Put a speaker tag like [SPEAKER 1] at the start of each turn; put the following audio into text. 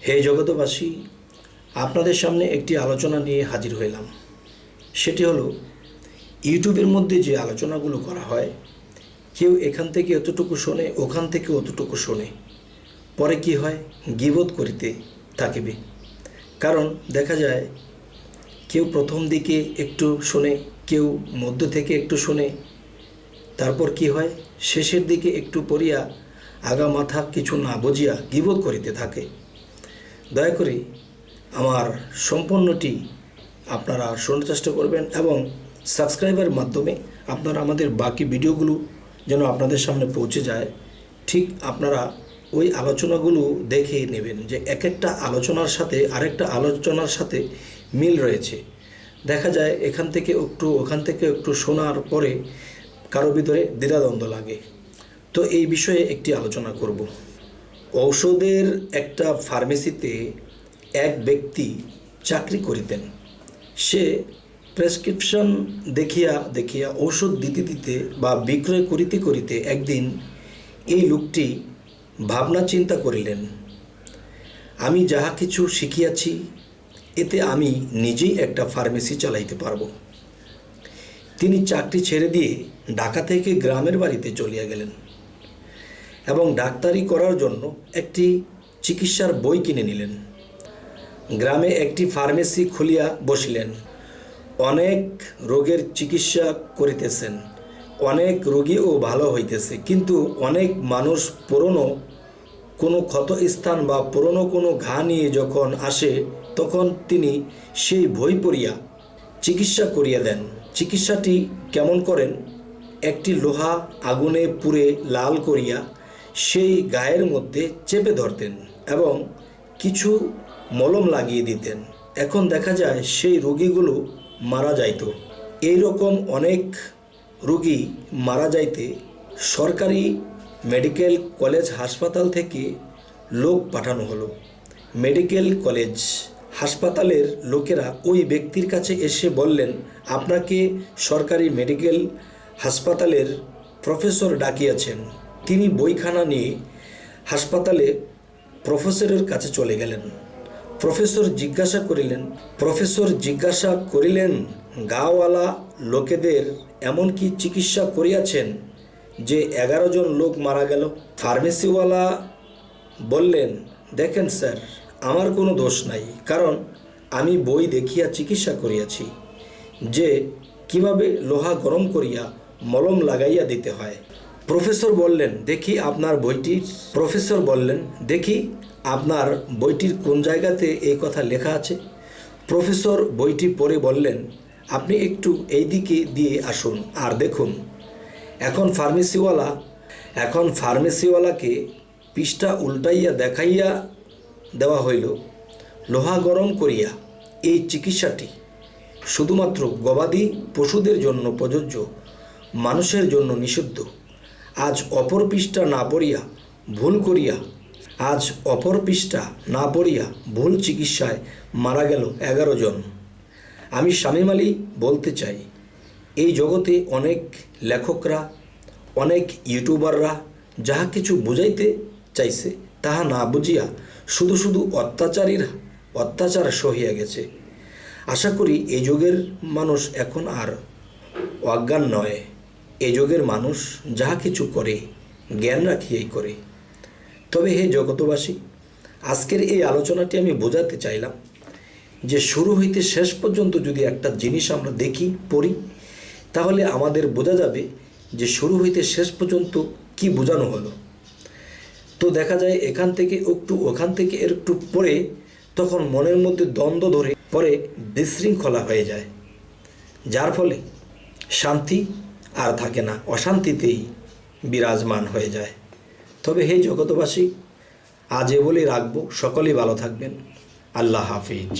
[SPEAKER 1] হে জগতবাসী, আপনাদের সামনে একটি আলোচনা নিয়ে হাজির হইলাম। সেটি হলো ইউটিউবের মধ্যে যে আলোচনাগুলো করা হয়, কেউ এখান থেকে এতটুকু শোনে, ওখান থেকে অতটুকু শোনে, পরে কি হয়, গীবত করিতে থাকিবে। কারণ দেখা যায় কেউ প্রথম দিকে একটু শোনে, কেউ মধ্য থেকে একটু শোনে, তারপর কি হয়, শেষের দিকে একটু পড়িয়া আগা মাথা কিছু না বুঝিয়া গীবত করিতে থাকে। দয়া করে আমার সম্পূর্ণটি আপনারা শোনার চেষ্টা করবেন এবং সাবস্ক্রাইবের মাধ্যমে আপনারা আমাদের বাকি ভিডিওগুলো যেন আপনাদের সামনে পৌঁছে যায়। ঠিক আপনারা ওই আলোচনাগুলো দেখে নেবেন যে এক একটা আলোচনার সাথে আরেকটা আলোচনার সাথে মিল রয়েছে। দেখা যায় এখান থেকে একটু ওখান থেকে একটু শোনার পরে কারো ভিতরে দ্বিধাদ্বন্দ্ব লাগে। তো এই বিষয়ে একটি আলোচনা করব। ঔষধের একটা ফার্মেসিতে এক ব্যক্তি চাকরি করিতেন। সে প্রেসক্রিপশন দেখিয়া দেখিয়া ঔষধ দিতে দিতে বা বিক্রয় করিতে করিতে একদিন এই লোকটি ভাবনা চিন্তা করিলেন, আমি যাহা কিছু শিখিয়াছি এতে আমি নিজেই একটা ফার্মেসি চালাইতে পারব। তিনি চাকরি ছেড়ে দিয়ে ঢাকা থেকে গ্রামের বাড়িতে চলিয়া গেলেন এবং ডাক্তারি করার জন্য একটি চিকিৎসার বই কিনে নিলেন। গ্রামে একটি ফার্মেসি খুলিয়া বসিলেন। অনেক রোগের চিকিৎসা করিতেছেন, অনেক রোগীও ভালো হইতেছে, কিন্তু অনেক মানুষ পুরনো কোনো ক্ষত স্থান বা পুরনো কোনো ঘা নিয়ে যখন আসে তখন তিনি সেই বই পড়িয়া চিকিৎসা করিয়া দেন। চিকিৎসাটি কেমন করেন, একটি লোহা আগুনে পুড়ে লাল করিয়া সেই গায়ের মধ্যে চেপে ধরতেন এবং কিছু মলম লাগিয়ে দিতেন। এখন দেখা যায় সেই রোগীগুলো মারা যাইত। এই রকম অনেক রোগী মারা যাইতে সরকারি মেডিকেল কলেজ হাসপাতাল থেকে লোক পাঠানো হলো। মেডিকেল কলেজ হাসপাতালের লোকেরা ওই ব্যক্তির কাছে এসে বললেন, আপনাকে সরকারি মেডিকেল হাসপাতালের প্রফেসর ডাকিয়াছেন। তিনি বইখানা নিয়ে হাসপাতালে প্রফেসরের কাছে চলে গেলেন। প্রফেসর জিজ্ঞাসা করিলেন গাওয়ালা লোকেদের এমন কি চিকিৎসা করিয়াছেন যে 11 জন লোক মারা গেল? ফার্মেসিওয়ালা বললেন, দেখেন স্যার, আমার কোনো দোষ নাই, কারণ আমি বই দেখিয়া চিকিৎসা করিয়াছি যে কিভাবে লোহা গরম করিয়া মলম লাগাইয়া দিতে হয়। প্রফেসর বললেন, দেখি আপনার বইটির কোন জায়গাতে এই কথা লেখা আছে। প্রফেসর বইটি পড়ে বললেন, আপনি একটু এই দিকে দিয়ে আসুন আর দেখুন। এখন ফার্মেসিওয়ালাকে পৃষ্ঠা উল্টাইয়া দেখাইয়া দেওয়া হইল, লোহা গরম করিয়া এই চিকিৎসাটি শুধুমাত্র গবাদি পশুদের জন্য প্রযোজ্য, মানুষের জন্য নিষিদ্ধ। আজ অপর পৃষ্ঠা না পড়িয়া ভুল চিকিৎসায় মারা গেল 11 জন। আমি শামীম আলী বলতে চাই, এই জগতে অনেক লেখকরা, অনেক ইউটিউবাররা যাহা কিছু বুঝাইতে চাইছে তাহা না বুঝিয়া শুধু শুধু অত্যাচার সহিয়া গেছে। আশা করি এই যুগের মানুষ এখন আর অজ্ঞান নয়। এই যুগের মানুষ যাহা কিছু করে জ্ঞান রাখিয়াই করে। তবে হে জগতবাসী, আজকের এই আলোচনাটি আমি বোঝাতে চাইলাম যে শুরু হইতে শেষ পর্যন্ত যদি একটা জিনিস আমরা দেখি, পড়ি, তাহলে আমাদের বোঝা যাবে যে শুরু হইতে শেষ পর্যন্ত কি বোঝানো হলো। তো দেখা যায় এখান থেকে একটু ওখান থেকে একটু পড়ে তখন মনের মধ্যে দ্বন্দ্ব ধরে পরে বিশৃঙ্খলা হয়ে যায়, যার ফলে শান্তি আর থাকে না, অশান্তিতেই বিরাজমান হয়ে যায়। তবে হে জগতবাসী, আজ এ বলেই রাখবো, সকলেই ভালো থাকবেন। আল্লাহ হাফিজ।